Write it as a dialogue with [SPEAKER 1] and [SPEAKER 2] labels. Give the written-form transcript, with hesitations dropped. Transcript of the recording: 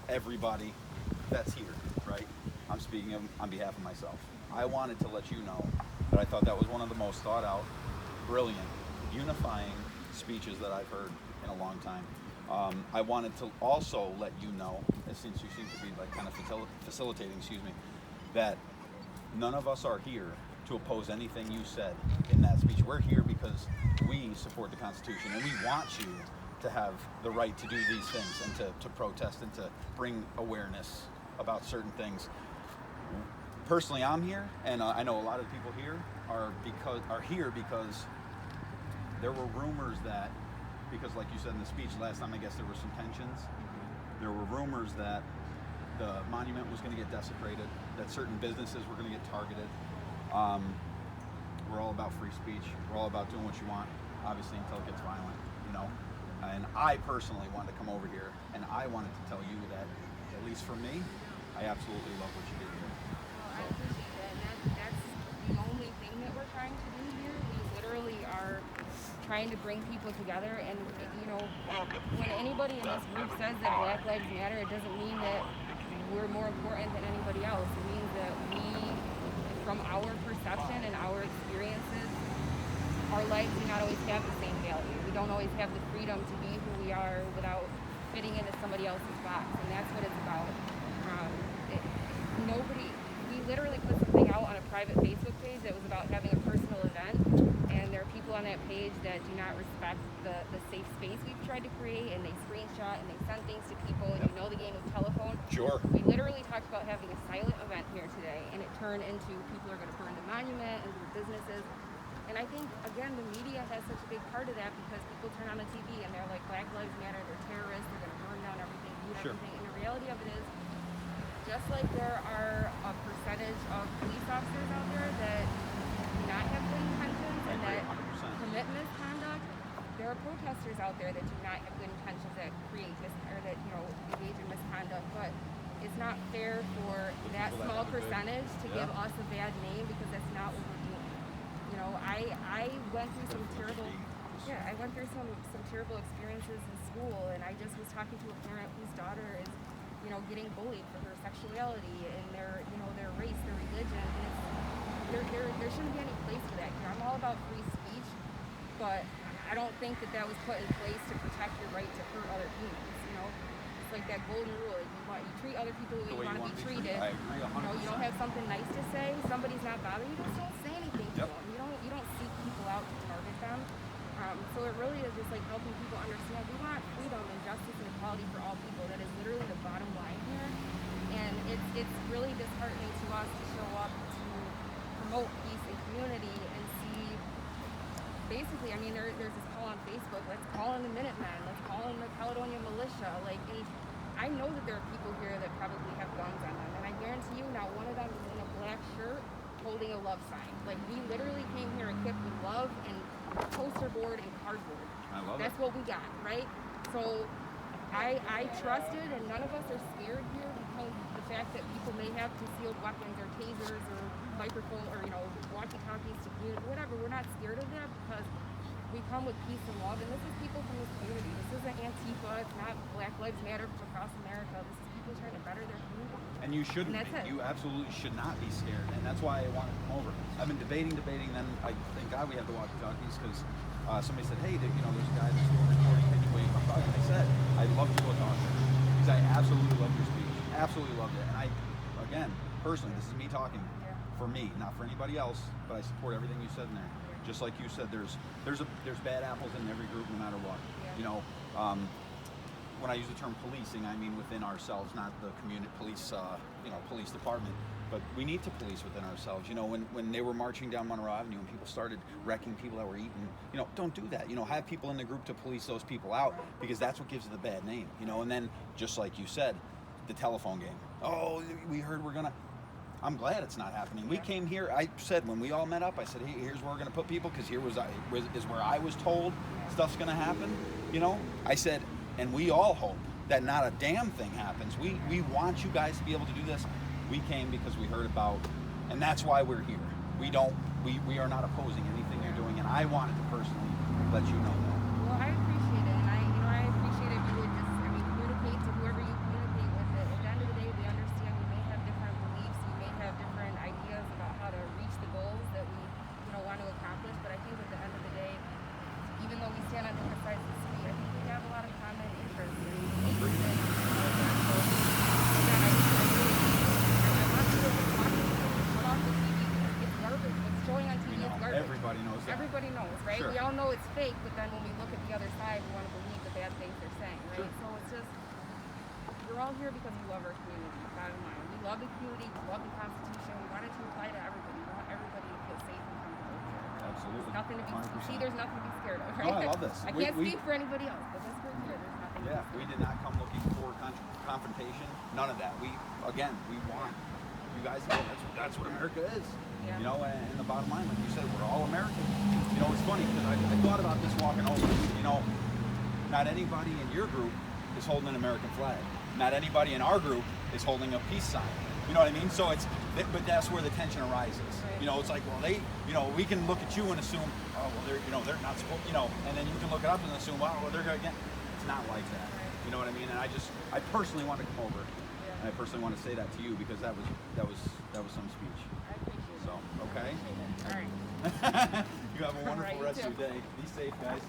[SPEAKER 1] everybody that's here, right? I'm speaking on behalf of myself. I wanted to let you know that I thought that was one of the most thought out, brilliant, unifying speeches that I've heard in a long time. I wanted to also let you know, since you seem to be like kind of facilitating, that none of us are here to oppose anything you said in that speech. We're here because we support the Constitution and we want you to have the right to do these things and to protest and to bring awareness about certain things. Personally, I'm here, and I know a lot of the people here are here because there were rumors that, because like you said in the speech last time, I guess there were some tensions. There were rumors that the monument was going to get desecrated, that certain businesses were going to get targeted. We're all about free speech. We're all about doing what you want, obviously, until it gets violent, you know. And I personally wanted to come over here, and I wanted to tell you that, at least for me, I absolutely love what you did here.
[SPEAKER 2] Well, I appreciate that. And that's the only thing that we're trying to do here. We literally are trying to bring people together. And, you know, when anybody in this group says that Black Lives Matter, it doesn't mean that we're more important than anybody else. It means that we, from our perception and our experiences, our lives do not always have the same value. We don't always have the freedom to be who we are without fitting into somebody else's box, and that's what it's about. We literally put something out on a private Facebook page that was about having a personal event, and there are people on that page that do not respect the safe space we've tried to create, and they screenshot and they send things to people, and you know the game of telephone.
[SPEAKER 1] Sure.
[SPEAKER 2] We literally talked about having a silent event here today, and it turned into people are going to burn the monument and their businesses. And I think, again, the media has such a big part of that because people turn on the TV and they're like, Black Lives Matter, they're terrorists, they're going to burn down everything, loot everything. And the reality of it is, just like there are a percentage of police officers out there that do not have good intentions and that
[SPEAKER 1] 100%.
[SPEAKER 2] commit misconduct, there are protesters out there that do not have good intentions that create this or that, you know, engage in misconduct. But it's not fair for that small percentage to give us a bad name because that's not what we're doing. You know, I went through some terrible some terrible experiences in school, and I just was talking to a parent whose daughter is, you know, getting bullied for her sexuality and their race, their religion, and there shouldn't be any place for that here. I'm all about free speech, but I don't think that was put in place to protect your right to hurt other humans. You know, it's like that golden rule: you treat other people the way you want to be treated.
[SPEAKER 1] I agree 100%.
[SPEAKER 2] You know, you don't have something nice to say, somebody's not bothering you, just don't say anything to them. You don't seek people out to target them. So it really is just like helping people understand we want freedom and justice and equality for all people. That is literally the bottom line here. And it's really disheartening to us to show up to promote peace and community and see, basically, I mean, there's this call on Facebook, let's call in the Minutemen, let's call in the Caledonia militia. Like, and I know that there are people here that probably have guns on them, and I guarantee you not one of them is in a black shirt holding a love sign. Like, we literally came here equipped with love and poster board and cardboard.
[SPEAKER 1] I love
[SPEAKER 2] That's
[SPEAKER 1] it.
[SPEAKER 2] what we got, right? So I trusted, and none of us are scared here because the fact that people may have concealed weapons or tasers or microphone or, you know, walkie-talkies to community, whatever. We're not scared of that because we come with peace and love, and this is people from this community. This isn't Antifa. It's not Black Lives Matter from across America. This is people trying to better their community.
[SPEAKER 1] And you shouldn't
[SPEAKER 2] And that's
[SPEAKER 1] be.
[SPEAKER 2] it.
[SPEAKER 1] You absolutely should not be scared. And that's why I wanted to come over. I've been debating, then I thank God we have the walkie-talkies because somebody said, hey, there's a guy that's still recording. Can you wait? I said, I'd love to go talk to her because I absolutely loved your speech. Absolutely loved it. And again, personally, this is me talking for me, not for anybody else, but I support everything you said in there. Just like you said, there's bad apples in every group, no matter what. You know, when I use the term policing, I mean within ourselves, not the community police, police department. But we need to police within ourselves. You know, when they were marching down Monroe Avenue and people started wrecking people that were eating, you know, don't do that. You know, have people in the group to police those people out because that's what gives it the bad name. You know, and then just like you said, the telephone game. Oh, we heard I'm glad it's not happening. We came here, I said when we all met up, I said, hey, here's where we're going to put people because is where I was told stuff's going to happen. You know, I said, and we all hope that not a damn thing happens. We want you guys to be able to do this. We came because we heard about, and that's why we're here. We are not opposing anything you're doing, and I wanted to personally let you know that.
[SPEAKER 2] Well, I appreciate it, and I appreciate if you would just, communicate to whoever you communicate with it. everybody knows, right?
[SPEAKER 1] Sure.
[SPEAKER 2] We all know it's fake, but then when we look at the other side, we want to believe the bad things they're saying, right?
[SPEAKER 1] Sure.
[SPEAKER 2] So it's just, we're all here because we love our community, bottom line. We love the community, we love the Constitution, we want it to apply to everybody. We want everybody to feel safe and comfortable here.
[SPEAKER 1] Absolutely.
[SPEAKER 2] There's nothing to be,
[SPEAKER 1] 100%.
[SPEAKER 2] see, there's nothing to be scared of,
[SPEAKER 1] No,
[SPEAKER 2] right?
[SPEAKER 1] I love this.
[SPEAKER 2] I can't speak for anybody else, but this group here, there's nothing to be
[SPEAKER 1] Yeah, we did not come looking for confrontation. None of that. We want you guys to know that's what America is.
[SPEAKER 2] Yeah.
[SPEAKER 1] You know, and the bottom line, like you said, we're all American. You know, it's funny because I thought about this walking over. You know, not anybody in your group is holding an American flag. Not anybody in our group is holding a peace sign. You know what I mean? So but that's where the tension arises.
[SPEAKER 2] Right.
[SPEAKER 1] You know, it's like, well, we can look at you and assume, oh, well, they're not supposed, and then you can look it up and assume, well, they're going to get. It's not like that.
[SPEAKER 2] Right.
[SPEAKER 1] You know what I mean? And I personally want to come over,
[SPEAKER 2] Yeah.
[SPEAKER 1] and I personally want to say that to you because that was some speech.
[SPEAKER 2] I appreciate
[SPEAKER 1] So,
[SPEAKER 2] it.
[SPEAKER 1] okay.
[SPEAKER 2] All right.
[SPEAKER 1] You have a wonderful
[SPEAKER 2] All right, you
[SPEAKER 1] rest
[SPEAKER 2] too.
[SPEAKER 1] of your day. Be safe, guys.